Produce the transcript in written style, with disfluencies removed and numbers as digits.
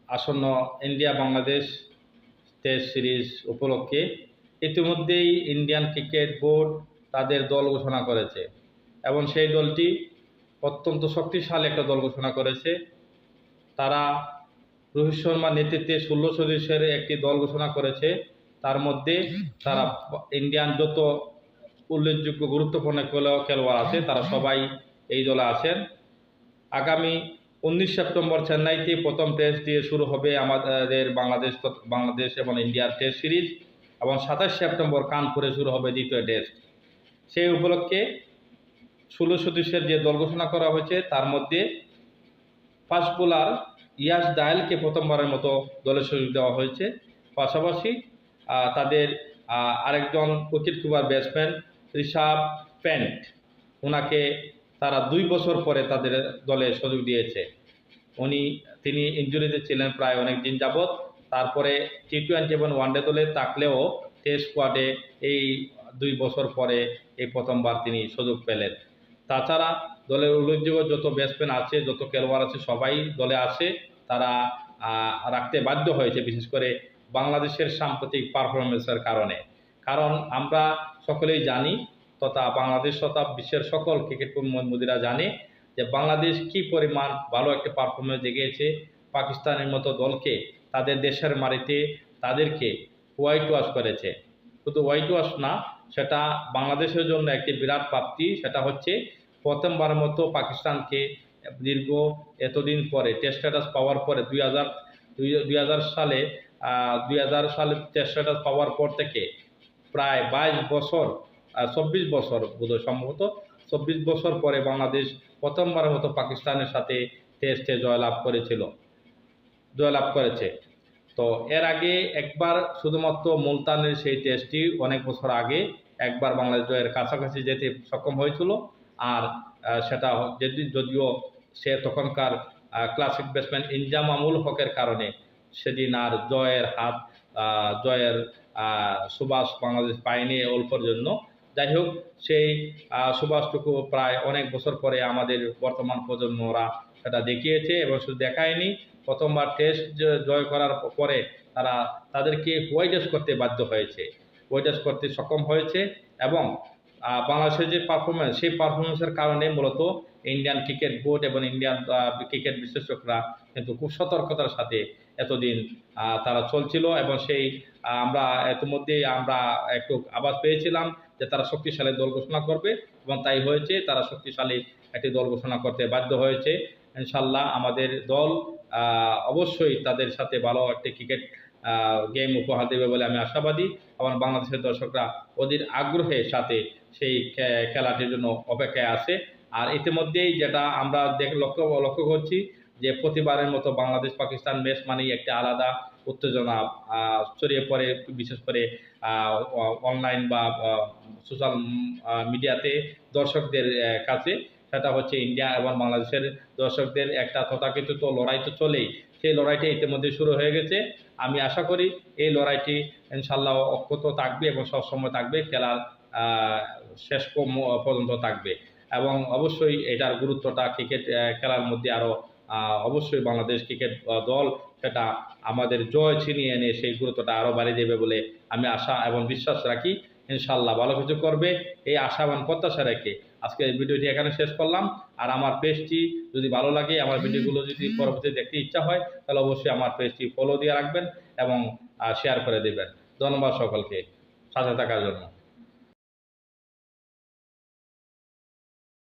আসন্ন India Bangladesh test series উপলক্ষে ইতিমধ্যেই ইন্ডিয়ান ক্রিকেট বোর্ড তাদের দল ঘোষণা করেছে এবং সেই দলটি অত্যন্ত শক্তিশালী একটা দল ঘোষণা করেছে। তারা রোহিত শর্মার নেতৃত্বে 16 সদস্যের একটি দল ঘোষণা করেছে। তার মধ্যে তারা ইন্ডিয়ান যত উল্লেখযোগ্য গুরুত্বপূর্ণ খেলোয়াড় আছে তারা সবাই এই দলে আছেন। আগামী 19 সেপ্টেম্বর চেন্নাইতে প্রথম টেস্ট দিয়ে শুরু হবে আমাদের বাংলাদেশ এবং ইন্ডিয়ার টেস্ট সিরিজ এবং 27 সেপ্টেম্বর কানপুরে শুরু হবে দ্বিতীয় টেস্ট। সেই উপলক্ষে 16 সদস্যের যে দল ঘোষণা করা হয়েছে তার মধ্যে ফাস্ট বোলার ইয়াস দায়েলকে প্রথমবারের মতো দলে সুযোগ দেওয়া হয়েছে। পাশাপাশি তাদের আরেকজন wicket keeper batsman Rishabh pant, ওনাকে তারা 2 বছর পরে তাদের দলে সুযোগ দিয়েছে। তিনি ইনজুরিতে ছিলেন প্রায় অনেক দিন যাবৎ। তারপরে টি-20 এবং ওয়ানডে দলে থাকলেও টেস্ট স্কোয়াডে এই 2 বছর পরে এই প্রথমবার তিনি সুযোগ পেলেন। তাছাড়া দলের উল্লেখযোগ্য যত ব্যাটসম্যান আছে, যত খেলোয়াড় আছে সবাই দলে আসে, তারা রাখতে বাধ্য হয়েছে, বিশেষ করে বাংলাদেশের সাম্প্রতিক পারফরমেন্সের কারণে। কারণ আমরা সকলেই জানি তথা বাংলাদেশ তথা বিশ্বের সকল ক্রিকেট প্রেমীরা জানে যে বাংলাদেশ কি পরিমাণ ভালো একটা পারফরমেন্স দেখিয়েছে। পাকিস্তানের মতো দলকে তাদের দেশের মাটিতে তাদেরকে হোয়াইট ওয়াশ করেছে। শুধু হোয়াইট ওয়াশ না, সেটা বাংলাদেশের জন্য একটি বিরাট প্রাপ্তি। সেটা হচ্ছে প্রথমবারের মতো পাকিস্তানকে দীর্ঘ এতদিন পরে টেস্ট স্ট্যাটাস পাওয়ার পরে 2000 সালে টেস্ট স্ট্যাটাস পাওয়ার পর থেকে প্রায় 22 বছর 24 বছর বোধহয় সম্ভবত 24 বছর পরে বাংলাদেশ প্রথমবারের মতো পাকিস্তানের সাথে টেস্টে জয়লাভ করেছে। তো এর আগে একবার শুধুমাত্র মুলতানের সেই টেস্টটি অনেক বছর আগে একবার বাংলাদেশ জয়ের কাছাকাছি যেতে সক্ষম হয়েছিল। আর সেটা যদিও সে তখনকার ক্লাসিক ব্যাটসম্যান ইনজামামুল হকের কারণে সেদিন আর জয়ের সুবাস বাংলাদেশ পায়নি অল্পর জন্য। যাই হোক, সেই সুবাসটুকু প্রায় অনেক বছর পরে আমাদের বর্তমান প্রজন্মরা সেটা দেখিয়েছে এবং শুধু দেখায়নি, প্রথমবার টেস্ট জয় করার পরে তাদেরকে হোয়াইট ওয়াশ করতে বাধ্য হয়েছে, হোয়াইট ওয়াশ করতে সক্ষম হয়েছে। এবং বাংলাদেশের যে পারফরমেন্স, সেই পারফরমেন্সের কারণে মূলত ইন্ডিয়ান ক্রিকেট বোর্ড এবং ইন্ডিয়ান ক্রিকেট বিশ্লেষকরা কিন্তু খুব সতর্কতার সাথে এতদিন তারা চলছিল এবং সেই আমরা ইতিমধ্যেই আমরা একটু আভাস পেয়েছিলাম যে তারা শক্তিশালী দল ঘোষণা করবে এবং তাই হয়েছে। তারা শক্তিশালী একটি দল ঘোষণা করতে বাধ্য হয়েছে। ইনশাল্লাহ আমাদের দল অবশ্যই তাদের সাথে ভালো একটি ক্রিকেট গেম উপহার দেবে বলে আমি আশাবাদী এবং বাংলাদেশের দর্শকরা অধীর আগ্রহের সাথে সেই খেলাটির জন্য অপেক্ষায় আছে। আর ইতিমধ্যেই যেটা আমরা লক্ষ্য করছি যে প্রতিবারের মতো বাংলাদেশ পাকিস্তান ম্যাচ মানেই একটা আলাদা উত্তেজনা ছড়িয়ে পড়ে, বিশেষ করে অনলাইন বা সোশ্যাল মিডিয়াতে দর্শকদের কাছে। সেটা হচ্ছে ইন্ডিয়া এবং বাংলাদেশের দর্শকদের একটা তথাকথিত লড়াই তো চলেই, সেই লড়াইটি ইতিমধ্যে শুরু হয়ে গেছে। আমি আশা করি এই লড়াইটি ইনশাল্লাহ অক্ষত থাকবে এবং সবসময় থাকবে, খেলার শেষ পর্যন্ত থাকবে। এবং অবশ্যই এটার গুরুত্বটা ক্রিকেট খেলার মধ্যে আরও অবশ্যই বাংলাদেশ ক্রিকেট দল সেটা আমাদের জয় ছিনিয়ে এনে সেই গুরুত্বটা আরও বাড়িয়ে দেবে বলে আমি আশা এবং বিশ্বাস রাখি। ইনশাল্লাহ ভালো কিছু করবে এই আশা এবং প্রত্যাশা রেখে আজকে এই ভিডিওটি এখানে শেষ করলাম। আর আমার পেজটি যদি ভালো লাগে, আমার ভিডিওগুলো যদি পরবর্তীতে দেখতে ইচ্ছা হয়, তাহলে অবশ্যই আমার পেজটি ফলো দিয়ে রাখবেন এবং শেয়ার করে দেবেন। ধন্যবাদ সকলকে সাথে থাকার জন্য।